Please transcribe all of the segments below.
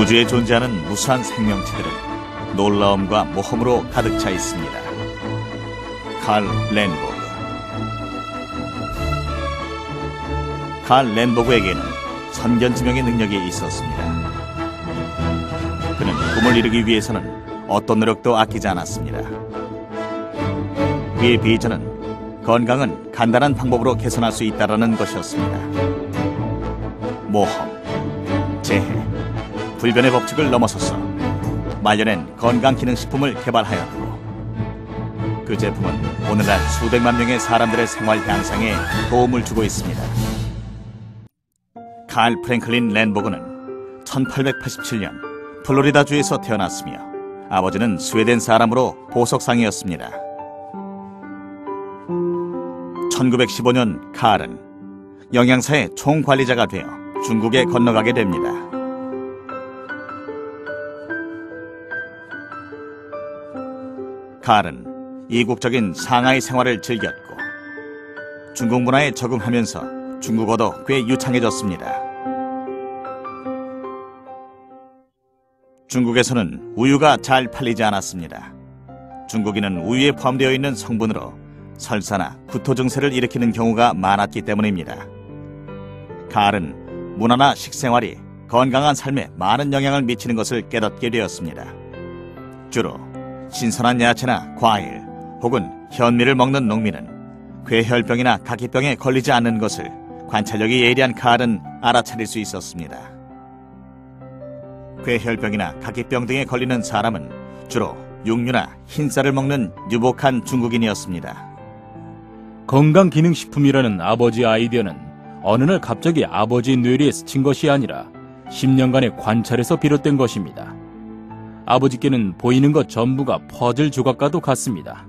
우주에 존재하는 무수한 생명체들은 놀라움과 모험으로 가득 차 있습니다. 칼 랜보그. 칼 랜보그에게는 선견지명의 능력이 있었습니다. 그는 꿈을 이루기 위해서는 어떤 노력도 아끼지 않았습니다. 그의 비전은 건강은 간단한 방법으로 개선할 수 있다는 것이었습니다. 모험, 재해, 불변의 법칙을 넘어서서 말려낸 건강기능식품을 개발하였고, 그 제품은 오늘날 수백만 명의 사람들의 생활 향상에 도움을 주고 있습니다. 칼 프랭클린 랜보그는 1887년 플로리다주에서 태어났으며 아버지는 스웨덴 사람으로 보석상이었습니다. 1915년 칼은 영양사의 총관리자가 되어 중국에 건너가게 됩니다. 칼은 이국적인 상하이 생활을 즐겼고 중국 문화에 적응하면서 중국어도 꽤 유창해졌습니다. 중국에서는 우유가 잘 팔리지 않았습니다. 중국인은 우유에 포함되어 있는 성분으로 설사나 구토 증세를 일으키는 경우가 많았기 때문입니다. 칼은 문화나 식생활이 건강한 삶에 많은 영향을 미치는 것을 깨닫게 되었습니다. 주로 신선한 야채나 과일 혹은 현미를 먹는 농민은 괴혈병이나 각기병에 걸리지 않는 것을 관찰력이 예리한 칼은 알아차릴 수 있었습니다. 괴혈병이나 각기병 등에 걸리는 사람은 주로 육류나 흰쌀을 먹는 유복한 중국인이었습니다. 건강기능식품이라는 아버지의 아이디어는 어느 날 갑자기 아버지의 뇌리에 스친 것이 아니라 10년간의 관찰에서 비롯된 것입니다. 아버지께는 보이는 것 전부가 퍼즐 조각과도 같습니다.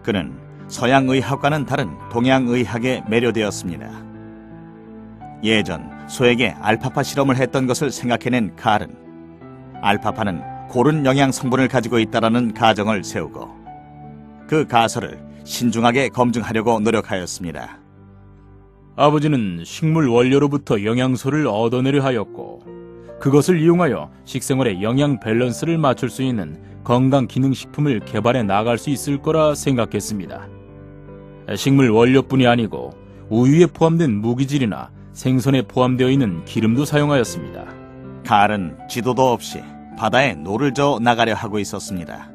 그는 서양의학과는 다른 동양의학에 매료되었습니다. 예전 소에게 알파파 실험을 했던 것을 생각해낸 칼은 알파파는 고른 영양 성분을 가지고 있다는 가정을 세우고 그 가설을 신중하게 검증하려고 노력하였습니다. 아버지는 식물 원료로부터 영양소를 얻어내려 하였고 그것을 이용하여 식생활의 영양 밸런스를 맞출 수 있는 건강기능식품을 개발해 나갈 수 있을 거라 생각했습니다. 식물 원료뿐이 아니고 우유에 포함된 무기질이나 생선에 포함되어 있는 기름도 사용하였습니다. 칼은 지도도 없이 바다에 노를 저어 나가려 하고 있었습니다.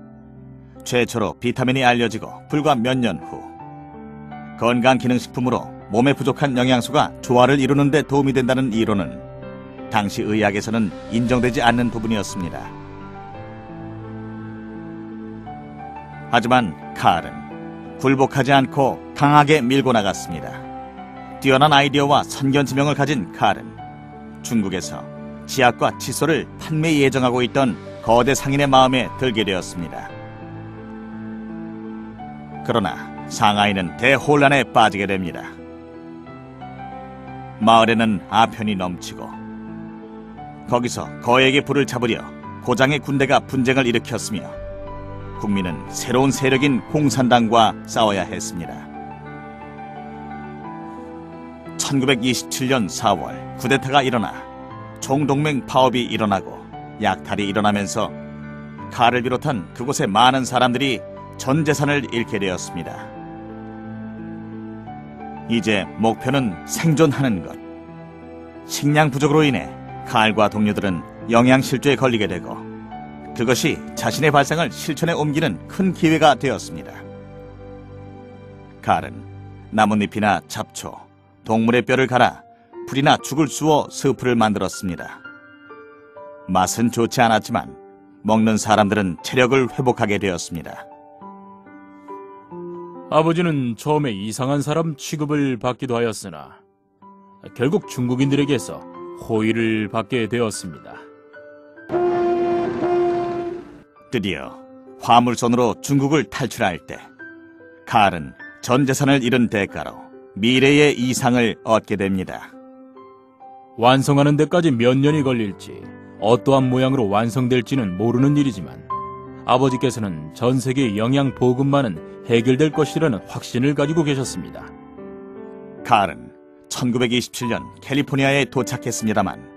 최초로 비타민이 알려지고 불과 몇 년 후 건강기능식품으로 몸에 부족한 영양소가 조화를 이루는 데 도움이 된다는 이론은 당시 의학에서는 인정되지 않는 부분이었습니다. 하지만 칼은 굴복하지 않고 강하게 밀고 나갔습니다. 뛰어난 아이디어와 선견지명을 가진 칼은 중국에서 치약과 칫솔을 판매 예정하고 있던 거대 상인의 마음에 들게 되었습니다. 그러나 상하이는 대혼란에 빠지게 됩니다. 마을에는 아편이 넘치고 거기서 거액의 부를 잡으려 고장의 군대가 분쟁을 일으켰으며 국민은 새로운 세력인 공산당과 싸워야 했습니다. 1927년 4월 쿠데타가 일어나 총동맹 파업이 일어나고 약탈이 일어나면서 칼을 비롯한 그곳의 많은 사람들이 전 재산을 잃게 되었습니다. 이제 목표는 생존하는 것. 식량 부족으로 인해 칼과 동료들은 영양실조에 걸리게 되고 그것이 자신의 발상을 실천에 옮기는 큰 기회가 되었습니다. 칼은 나뭇잎이나 잡초, 동물의 뼈를 갈아 풀이나 죽을 쑤어 스프를 만들었습니다. 맛은 좋지 않았지만 먹는 사람들은 체력을 회복하게 되었습니다. 아버지는 처음에 이상한 사람 취급을 받기도 하였으나 결국 중국인들에게서 호의를 받게 되었습니다. 드디어 화물선으로 중국을 탈출할 때 칼은 전 재산을 잃은 대가로 미래의 이상을 얻게 됩니다. 완성하는 데까지 몇 년이 걸릴지 어떠한 모양으로 완성될지는 모르는 일이지만 아버지께서는 전 세계의 영양 보급만은 해결될 것이라는 확신을 가지고 계셨습니다. 칼은 1927년 캘리포니아에 도착했습니다만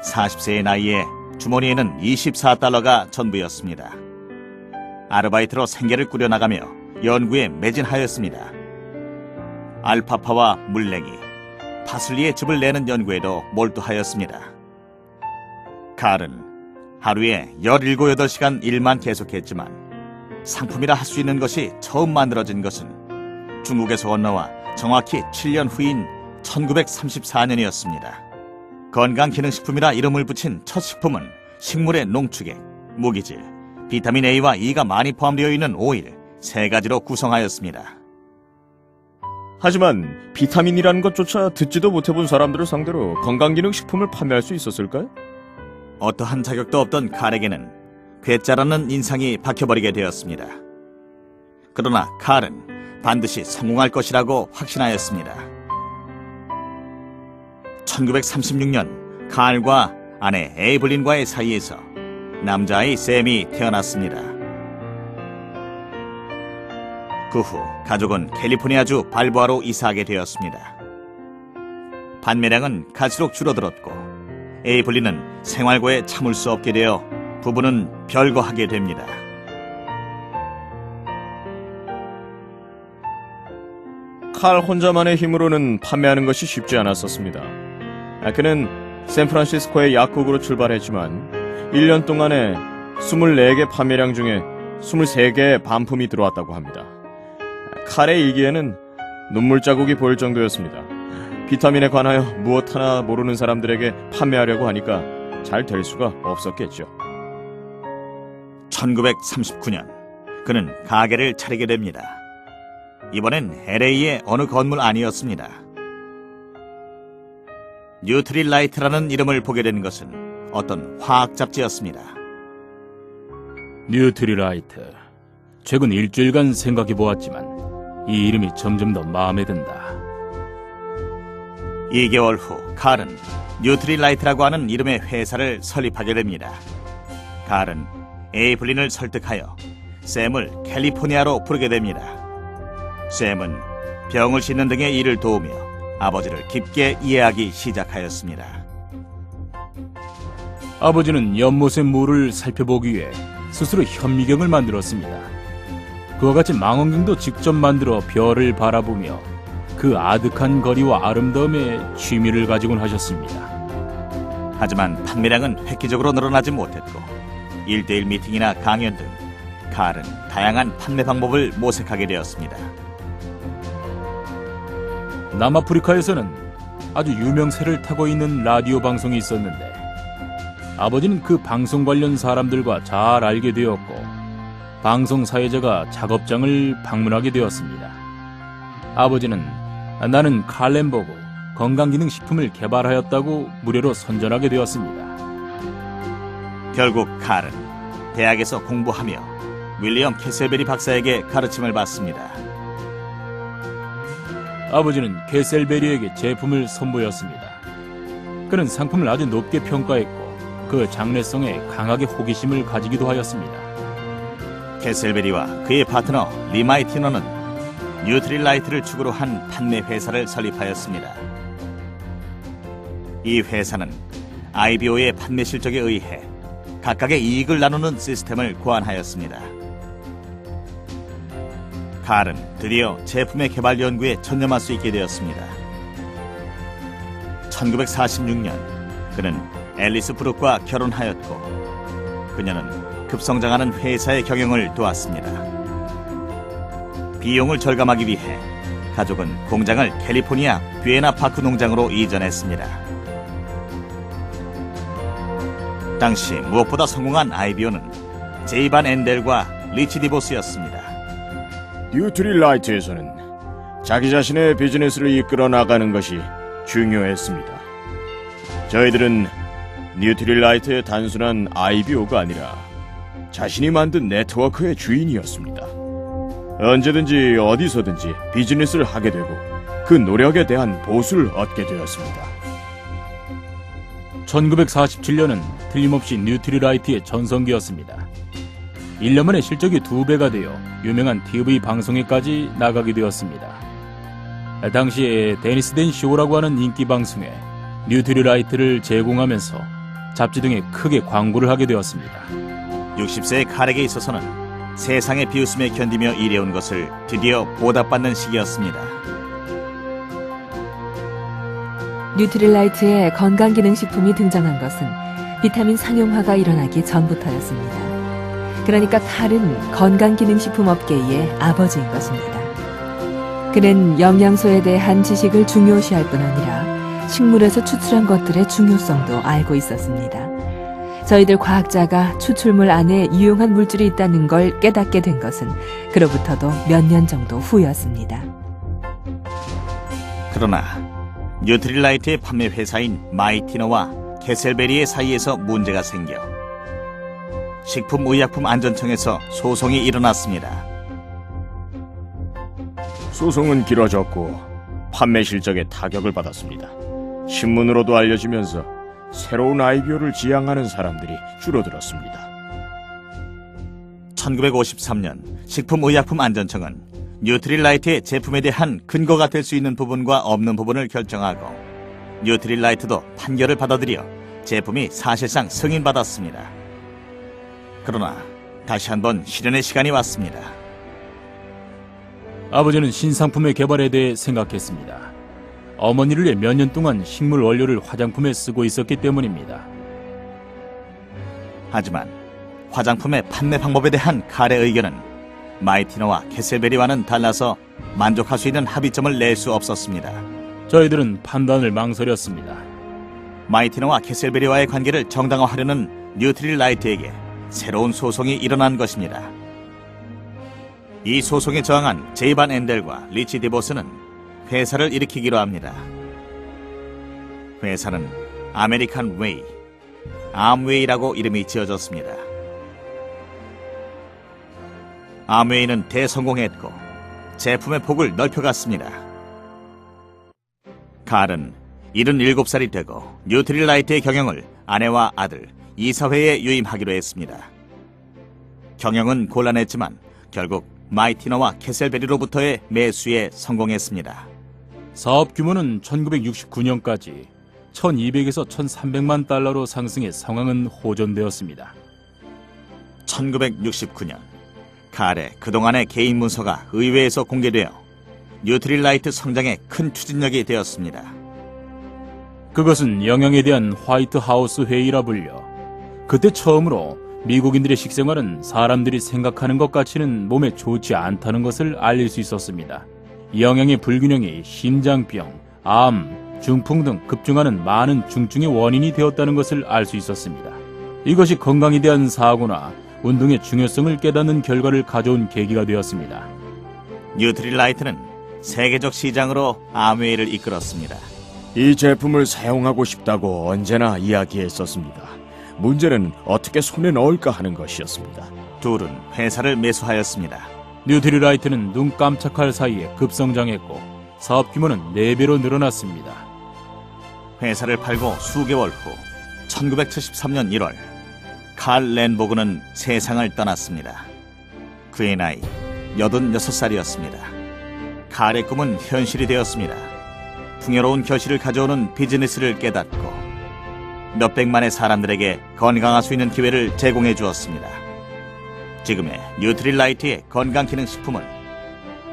40세의 나이에 주머니에는 24달러가 전부였습니다. 아르바이트로 생계를 꾸려나가며 연구에 매진하였습니다. 알파파와 물냉이, 파슬리의 즙을 내는 연구에도 몰두하였습니다. 칼은 하루에 17, 8시간 일만 계속했지만 상품이라 할 수 있는 것이 처음 만들어진 것은 중국에서 건너와 정확히 7년 후인 1934년이었습니다. 건강기능식품이라 이름을 붙인 첫 식품은 식물의 농축액, 무기질, 비타민 A와 E가 많이 포함되어 있는 오일 3가지로 구성하였습니다. 하지만 비타민이라는 것조차 듣지도 못해본 사람들을 상대로 건강기능식품을 판매할 수 있었을까요? 어떠한 자격도 없던 칼에게는 괴짜라는 인상이 박혀버리게 되었습니다. 그러나 칼은 반드시 성공할 것이라고 확신하였습니다. 1936년 칼과 아내 에이블린과의 사이에서 남자아이 샘이 태어났습니다. 그 후 가족은 캘리포니아주 발보아로 이사하게 되었습니다. 판매량은 갈수록 줄어들었고 에이블린은 생활고에 참을 수 없게 되어 부부는 별거하게 됩니다. 칼 혼자만의 힘으로는 판매하는 것이 쉽지 않았었습니다. 그는 샌프란시스코의 약국으로 출발했지만 1년 동안에 24개 판매량 중에 23개의 반품이 들어왔다고 합니다. 칼의 일기에는 눈물 자국이 보일 정도였습니다. 비타민에 관하여 무엇 하나 모르는 사람들에게 판매하려고 하니까 잘 될 수가 없었겠죠. 1939년 그는 가게를 차리게 됩니다. 이번엔 LA의 어느 건물 안이었습니다. 뉴트릴라이트라는 이름을 보게 된 것은 어떤 화학 잡지였습니다. 뉴트리라이트. 최근 일주일간 생각해보았지만 이 이름이 점점 더 마음에 든다. 2개월 후 칼은 뉴트릴라이트라고 하는 이름의 회사를 설립하게 됩니다. 칼은 에이블린을 설득하여 샘을 캘리포니아로 부르게 됩니다. 샘은 병을 씻는 등의 일을 도우며 아버지를 깊게 이해하기 시작하였습니다. 아버지는 연못의 물을 살펴보기 위해 스스로 현미경을 만들었습니다. 그와 같이 망원경도 직접 만들어 별을 바라보며 그 아득한 거리와 아름다움에 취미를 가지곤 하셨습니다. 하지만 판매량은 획기적으로 늘어나지 못했고 1대1 미팅이나 강연 등 칼은 다양한 판매 방법을 모색하게 되었습니다. 남아프리카에서는 아주 유명세를 타고 있는 라디오 방송이 있었는데 아버지는 그 방송 관련 사람들과 잘 알게 되었고 방송 사회자가 작업장을 방문하게 되었습니다. 아버지는 나는 칼 램버고 건강기능식품을 개발하였다고 무료로 선전하게 되었습니다. 결국 칼은 대학에서 공부하며 윌리엄 캐슬베리 박사에게 가르침을 받습니다. 아버지는 캐슬베리에게 제품을 선보였습니다. 그는 상품을 아주 높게 평가했고 그 장래성에 강하게 호기심을 가지기도 하였습니다. 캐슬베리와 그의 파트너 리마이 티너는 뉴트릴라이트를 축으로 한 판매 회사를 설립하였습니다. 이 회사는 IBO의 판매 실적에 의해 각각의 이익을 나누는 시스템을 고안하였습니다. 칼은 드디어 제품의 개발 연구에 전념할 수 있게 되었습니다. 1946년 그는 앨리스 브룩과 결혼하였고 그녀는 급성장하는 회사의 경영을 도왔습니다. 비용을 절감하기 위해 가족은 공장을 캘리포니아 비에나 파크 농장으로 이전했습니다. 당시 무엇보다 성공한 IBO는 제이반 엔델과 리치 디보스였습니다. 뉴트릴라이트에서는 자기 자신의 비즈니스를 이끌어 나가는 것이 중요했습니다. 저희들은 뉴트릴라이트의 단순한 IBO가 아니라 자신이 만든 네트워크의 주인이었습니다. 언제든지 어디서든지 비즈니스를 하게 되고 그 노력에 대한 보수를 얻게 되었습니다. 1947년은 틀림없이 뉴트리라이트의 전성기였습니다. 1년 만에 실적이 2배가 되어 유명한 TV 방송에까지 나가게 되었습니다. 당시에 데니스 댄 쇼라고 하는 인기 방송에 뉴트리라이트를 제공하면서 잡지 등에 크게 광고를 하게 되었습니다. 60세의 칼에게 있어서는 세상의 비웃음에 견디며 일해온 것을 드디어 보답받는 시기였습니다. 뉴트릴라이트의 건강기능식품이 등장한 것은 비타민 상용화가 일어나기 전부터였습니다. 그러니까 칼은 건강기능식품 업계의 아버지인 것입니다. 그는 영양소에 대한 지식을 중요시할 뿐 아니라 식물에서 추출한 것들의 중요성도 알고 있었습니다. 저희들 과학자가 추출물 안에 유용한 물질이 있다는 걸 깨닫게 된 것은 그로부터도 몇 년 정도 후였습니다. 그러나 뉴트릴라이트의 판매 회사인 마이티너와 캐셀베리의 사이에서 문제가 생겨 식품의약품안전청에서 소송이 일어났습니다. 소송은 길어졌고 판매 실적에 타격을 받았습니다. 신문으로도 알려지면서 새로운 아이디어를 지향하는 사람들이 줄어들었습니다. 1953년 식품의약품안전청은 뉴트릴라이트의 제품에 대한 근거가 될 수 있는 부분과 없는 부분을 결정하고 뉴트릴라이트도 판결을 받아들여 제품이 사실상 승인받았습니다. 그러나 다시 한번 실현의 시간이 왔습니다. 아버지는 신상품의 개발에 대해 생각했습니다. 어머니를 위해 몇 년 동안 식물 원료를 화장품에 쓰고 있었기 때문입니다. 하지만 화장품의 판매 방법에 대한 칼의 의견은 마이티너와 캐셀베리와는 달라서 만족할 수 있는 합의점을 낼 수 없었습니다. 저희들은 판단을 망설였습니다. 마이티너와 캐셀베리와의 관계를 정당화하려는 뉴트릴라이트에게 새로운 소송이 일어난 것입니다. 이 소송에 저항한 제이반 엔델과 리치 디보스는 회사를 일으키기로 합니다. 회사는 아메리칸 웨이, 암웨이라고 이름이 지어졌습니다. 암웨이는 대성공했고 제품의 폭을 넓혀갔습니다. 칼은 77살이 되고 뉴트릴라이트의 경영을 아내와 아들, 이사회에 유임하기로 했습니다. 경영은 곤란했지만 결국 마이티너와 캐셀베리로부터의 매수에 성공했습니다. 사업 규모는 1969년까지 1200에서 1300만 달러로 상승해 상황은 호전되었습니다. 1969년 칼의 그동안의 개인 문서가 의회에서 공개되어 뉴트릴라이트 성장에 큰 추진력이 되었습니다. 그것은 영양에 대한 화이트 하우스 회의라 불려 그때 처음으로 미국인들의 식생활은 사람들이 생각하는 것 같이는 몸에 좋지 않다는 것을 알릴 수 있었습니다. 영양의 불균형이 심장병, 암, 중풍 등 급증하는 많은 중증의 원인이 되었다는 것을 알 수 있었습니다. 이것이 건강에 대한 사고나 운동의 중요성을 깨닫는 결과를 가져온 계기가 되었습니다. 뉴트릴라이트는 세계적 시장으로 암웨이를 이끌었습니다. 이 제품을 사용하고 싶다고 언제나 이야기했었습니다. 문제는 어떻게 손에 넣을까 하는 것이었습니다. 둘은 회사를 매수하였습니다. 뉴트릴라이트는 눈 깜짝할 사이에 급성장했고 사업 규모는 4배로 늘어났습니다. 회사를 팔고 수개월 후 1973년 1월 칼 렌보그는 세상을 떠났습니다. 그의 나이 86살이었습니다. 칼의 꿈은 현실이 되었습니다. 풍요로운 결실을 가져오는 비즈니스를 깨닫고 몇백만의 사람들에게 건강할 수 있는 기회를 제공해 주었습니다. 지금의 뉴트릴라이트의 건강기능식품은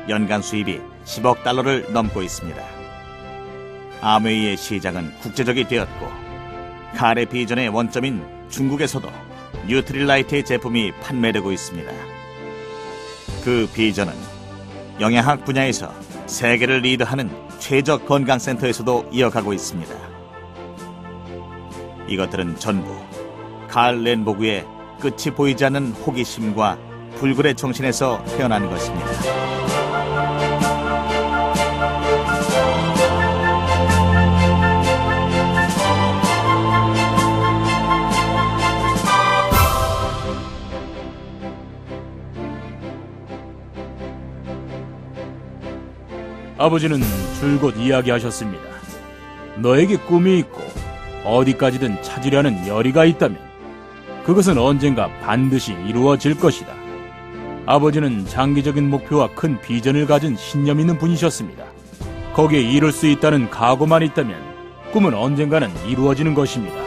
연간 수입이 10억 달러를 넘고 있습니다. 암웨이의 시장은 국제적이 되었고 칼의 비전의 원점인 중국에서도 뉴트릴라이트의 제품이 판매되고 있습니다. 그 비전은 영양학 분야에서 세계를 리드하는 최적 건강센터에서도 이어가고 있습니다. 이것들은 전부 칼 렌보그의 끝이 보이지 않는 호기심과 불굴의 정신에서 태어난 것입니다. 아버지는 줄곧 이야기하셨습니다. 너에게 꿈이 있고 어디까지든 찾으려는 열의가 있다면 그것은 언젠가 반드시 이루어질 것이다. 아버지는 장기적인 목표와 큰 비전을 가진 신념 있는 분이셨습니다. 거기에 이룰 수 있다는 각오만 있다면 꿈은 언젠가는 이루어지는 것입니다.